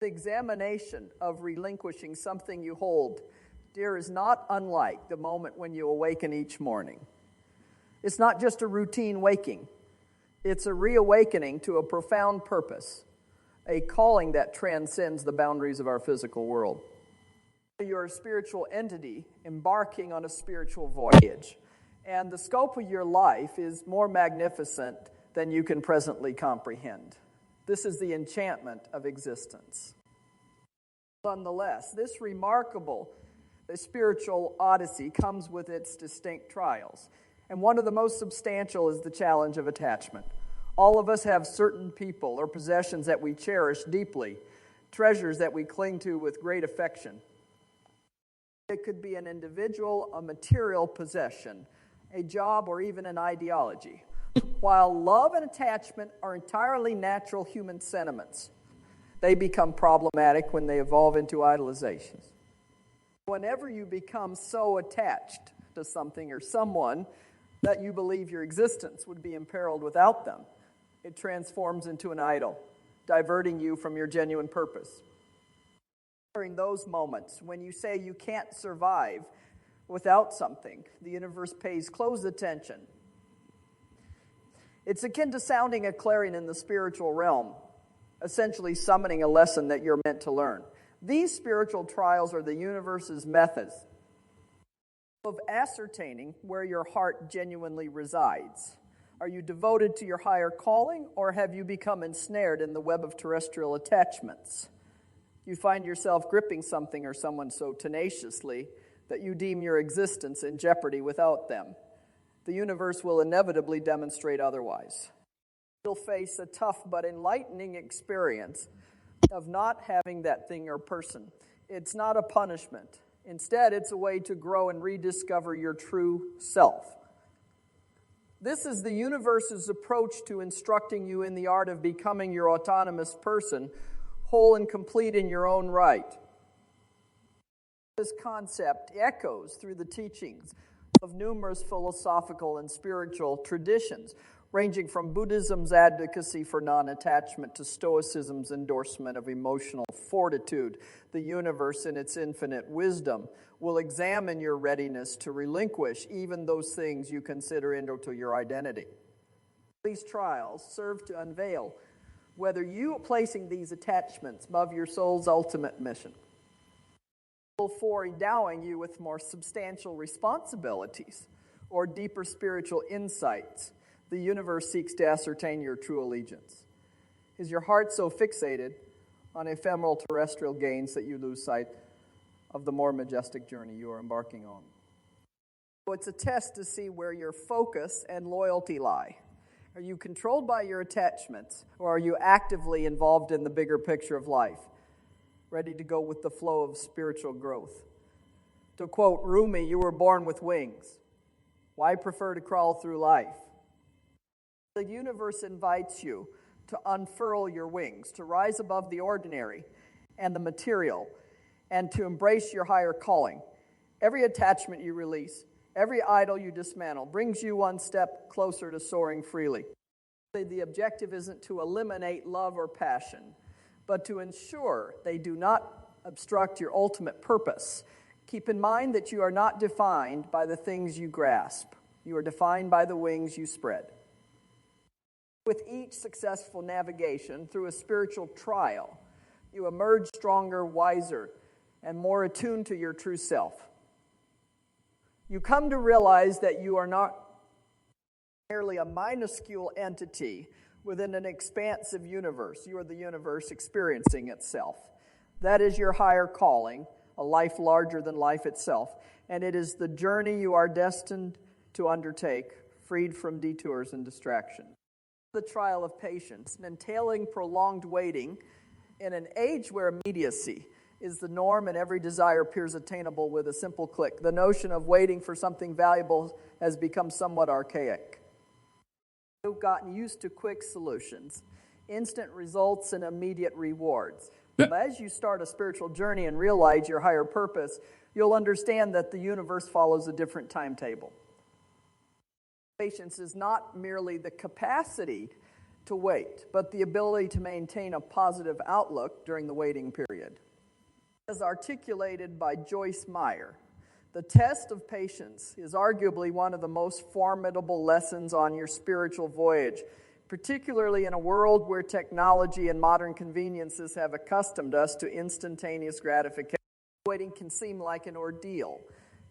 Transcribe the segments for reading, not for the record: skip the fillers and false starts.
The examination of relinquishing something you hold dear is not unlike the moment when you awaken each morning. It's not just a routine waking. It's a reawakening to a profound purpose, a calling that transcends the boundaries of our physical world. You're a spiritual entity embarking on a spiritual voyage, and the scope of your life is more magnificent than you can presently comprehend. This is the enchantment of existence. Nonetheless, this remarkable spiritual odyssey comes with its distinct trials, and one of the most substantial is the challenge of attachment. All of us have certain people or possessions that we cherish deeply, treasures that we cling to with great affection. It could be an individual, a material possession, a job, or even an ideology. While love and attachment are entirely natural human sentiments, they become problematic when they evolve into idolizations. Whenever you become so attached to something or someone that you believe your existence would be imperiled without them, it transforms into an idol, diverting you from your genuine purpose. During those moments when you say you can't survive without something, the universe pays close attention. It's akin to sounding a clarion in the spiritual realm, essentially summoning a lesson that you're meant to learn. These spiritual trials are the universe's methods of ascertaining where your heart genuinely resides. Are you devoted to your higher calling, or have you become ensnared in the web of terrestrial attachments? You find yourself gripping something or someone so tenaciously that you deem your existence in jeopardy without them. The universe will inevitably demonstrate otherwise. You'll face a tough but enlightening experience of not having that thing or person. It's not a punishment. Instead, it's a way to grow and rediscover your true self. This is the universe's approach to instructing you in the art of becoming your autonomous person, whole and complete in your own right. This concept echoes through the teachings of numerous philosophical and spiritual traditions, ranging from Buddhism's advocacy for non-attachment to Stoicism's endorsement of emotional fortitude. The universe, in its infinite wisdom, will examine your readiness to relinquish even those things you consider integral to your identity. These trials serve to unveil whether you are placing these attachments above your soul's ultimate mission, for endowing you with more substantial responsibilities or deeper spiritual insights. The universe seeks to ascertain your true allegiance. Is your heart so fixated on ephemeral terrestrial gains that you lose sight of the more majestic journey you are embarking on? So it's a test to see where your focus and loyalty lie. Are you controlled by your attachments, or are you actively involved in the bigger picture of life, ready to go with the flow of spiritual growth? To quote Rumi, you were born with wings. Why prefer to crawl through life? The universe invites you to unfurl your wings, to rise above the ordinary and the material, and to embrace your higher calling. Every attachment you release, every idol you dismantle, brings you one step closer to soaring freely. The objective isn't to eliminate love or passion, but to ensure they do not obstruct your ultimate purpose. Keep in mind that you are not defined by the things you grasp. You are defined by the wings you spread. With each successful navigation through a spiritual trial, you emerge stronger, wiser, and more attuned to your true self. You come to realize that you are not merely a minuscule entity within an expansive universe. You are the universe experiencing itself. That is your higher calling, a life larger than life itself, and it is the journey you are destined to undertake, freed from detours and distraction. The trial of patience, entailing prolonged waiting in an age where immediacy is the norm and every desire appears attainable with a simple click. The notion of waiting for something valuable has become somewhat archaic. We've gotten used to quick solutions, instant results, and immediate rewards. But as you start a spiritual journey and realize your higher purpose, you'll understand that the universe follows a different timetable. Patience is not merely the capacity to wait, but the ability to maintain a positive outlook during the waiting period. As articulated by Joyce Meyer, the test of patience is arguably one of the most formidable lessons on your spiritual voyage, particularly in a world where technology and modern conveniences have accustomed us to instantaneous gratification. Waiting can seem like an ordeal.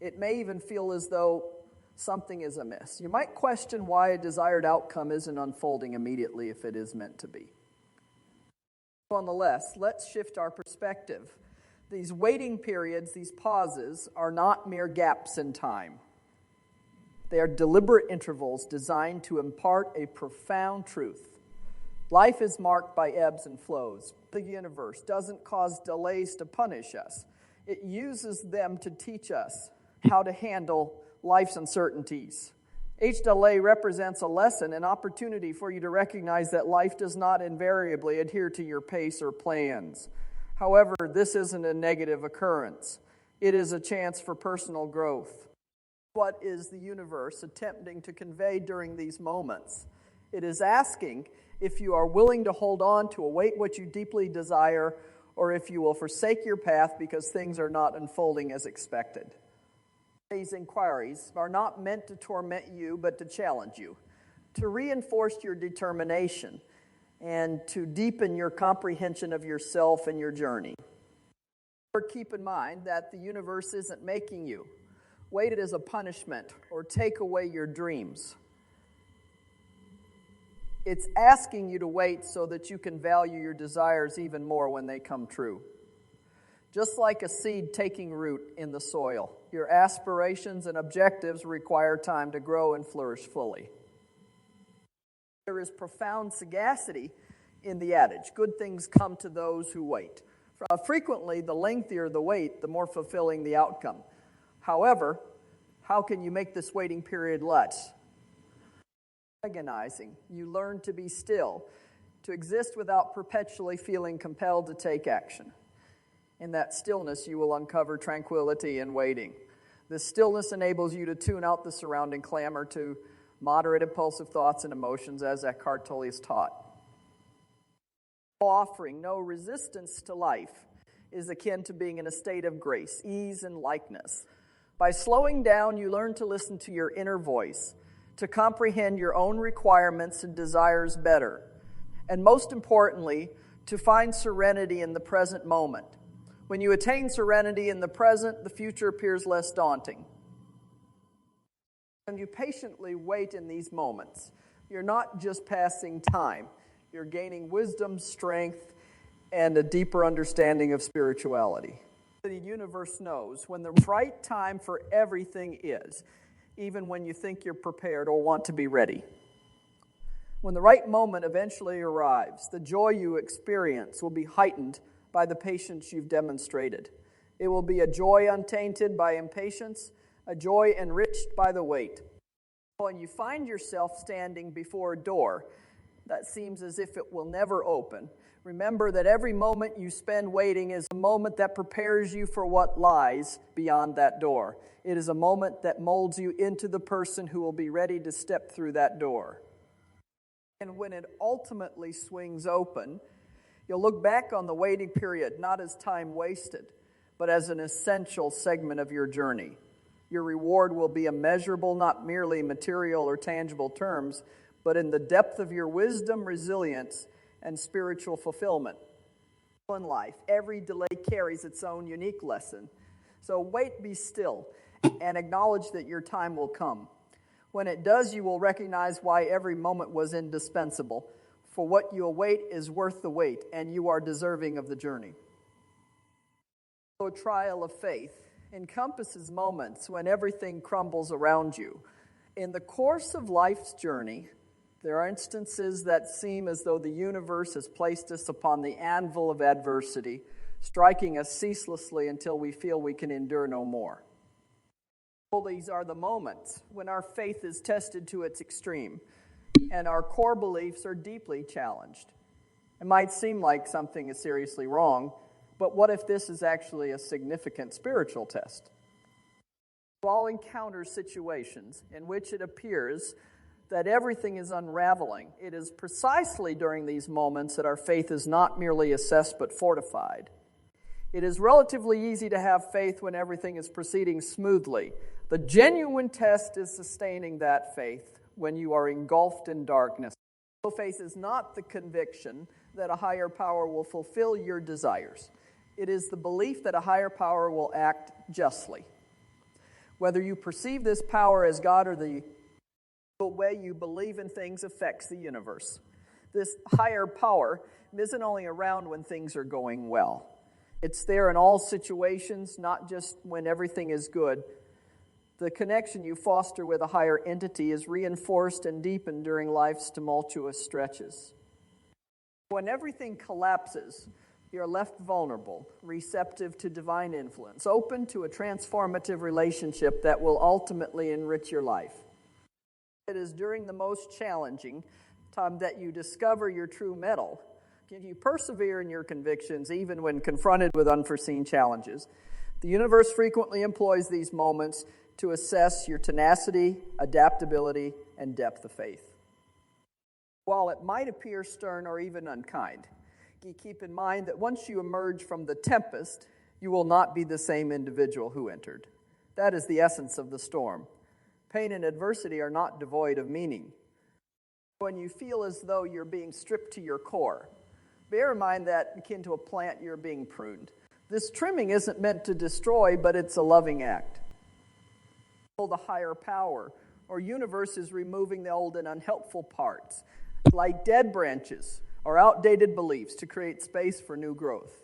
It may even feel as though something is amiss. You might question why a desired outcome isn't unfolding immediately if it is meant to be. Nonetheless, let's shift our perspective. These waiting periods, these pauses, are not mere gaps in time. They are deliberate intervals designed to impart a profound truth. Life is marked by ebbs and flows. The universe doesn't cause delays to punish us. It uses them to teach us how to handle life's uncertainties. Each delay represents a lesson, an opportunity for you to recognize that life does not invariably adhere to your pace or plans. However, this isn't a negative occurrence. It is a chance for personal growth. What is the universe attempting to convey during these moments? It is asking if you are willing to hold on to await what you deeply desire, or if you will forsake your path because things are not unfolding as expected. These inquiries are not meant to torment you, but to challenge you, to reinforce your determination, and to deepen your comprehension of yourself and your journey. Keep in mind that the universe isn't making you wait it as a punishment or take away your dreams. It's asking you to wait so that you can value your desires even more when they come true. Just like a seed taking root in the soil, your aspirations and objectives require time to grow and flourish fully. There is profound sagacity in the adage, good things come to those who wait. Frequently, the lengthier the wait, the more fulfilling the outcome. However, how can you make this waiting period less? Agonizing. You learn to be still, to exist without perpetually feeling compelled to take action. In that stillness, you will uncover tranquility and waiting. This stillness enables you to tune out the surrounding clamor, to moderate impulsive thoughts and emotions, as Eckhart Tolle is taught. Offering no resistance to life is akin to being in a state of grace, ease, and likeness. By slowing down, you learn to listen to your inner voice, to comprehend your own requirements and desires better, and most importantly, to find serenity in the present moment. When you attain serenity in the present, the future appears less daunting. When you patiently wait in these moments, you're not just passing time. You're gaining wisdom, strength, and a deeper understanding of spirituality. The universe knows when the right time for everything is, even when you think you're prepared or want to be ready. When the right moment eventually arrives, the joy you experience will be heightened by the patience you've demonstrated. It will be a joy untainted by impatience, a joy enriched by the wait. When you find yourself standing before a door that seems as if it will never open, remember that every moment you spend waiting is a moment that prepares you for what lies beyond that door. It is a moment that molds you into the person who will be ready to step through that door. And when it ultimately swings open, you'll look back on the waiting period not as time wasted, but as an essential segment of your journey. Your reward will be immeasurable, not merely material or tangible terms, but in the depth of your wisdom, resilience, and spiritual fulfillment. In life, every delay carries its own unique lesson. So wait, be still, and acknowledge that your time will come. When it does, you will recognize why every moment was indispensable. For what you await is worth the wait, and you are deserving of the journey. A trial of faith encompasses moments when everything crumbles around you. In the course of life's journey, there are instances that seem as though the universe has placed us upon the anvil of adversity, striking us ceaselessly until we feel we can endure no more. These are the moments when our faith is tested to its extreme, and our core beliefs are deeply challenged. It might seem like something is seriously wrong, but what if this is actually a significant spiritual test? We all encounter situations in which it appears that everything is unraveling. It is precisely during these moments that our faith is not merely assessed but fortified. It is relatively easy to have faith when everything is proceeding smoothly. The genuine test is sustaining that faith when you are engulfed in darkness. So faith is not the conviction that a higher power will fulfill your desires. It is the belief that a higher power will act justly. Whether you perceive this power as God or the way you believe in things affects the universe. This higher power isn't only around when things are going well. It's there in all situations, not just when everything is good. The connection you foster with a higher entity is reinforced and deepened during life's tumultuous stretches. When everything collapses, you're left vulnerable, receptive to divine influence, open to a transformative relationship that will ultimately enrich your life. It is during the most challenging time that you discover your true mettle. If you persevere in your convictions, even when confronted with unforeseen challenges, the universe frequently employs these moments to assess your tenacity, adaptability, and depth of faith. While it might appear stern or even unkind, you keep in mind that once you emerge from the tempest, you will not be the same individual who entered. That is the essence of the storm. Pain and adversity are not devoid of meaning. When you feel as though you're being stripped to your core, bear in mind that, akin to a plant, you're being pruned. This trimming isn't meant to destroy, but it's a loving act. The higher power or universe is removing the old and unhelpful parts, like dead branches or outdated beliefs, to create space for new growth.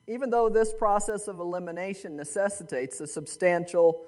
Even though this process of elimination necessitates a substantial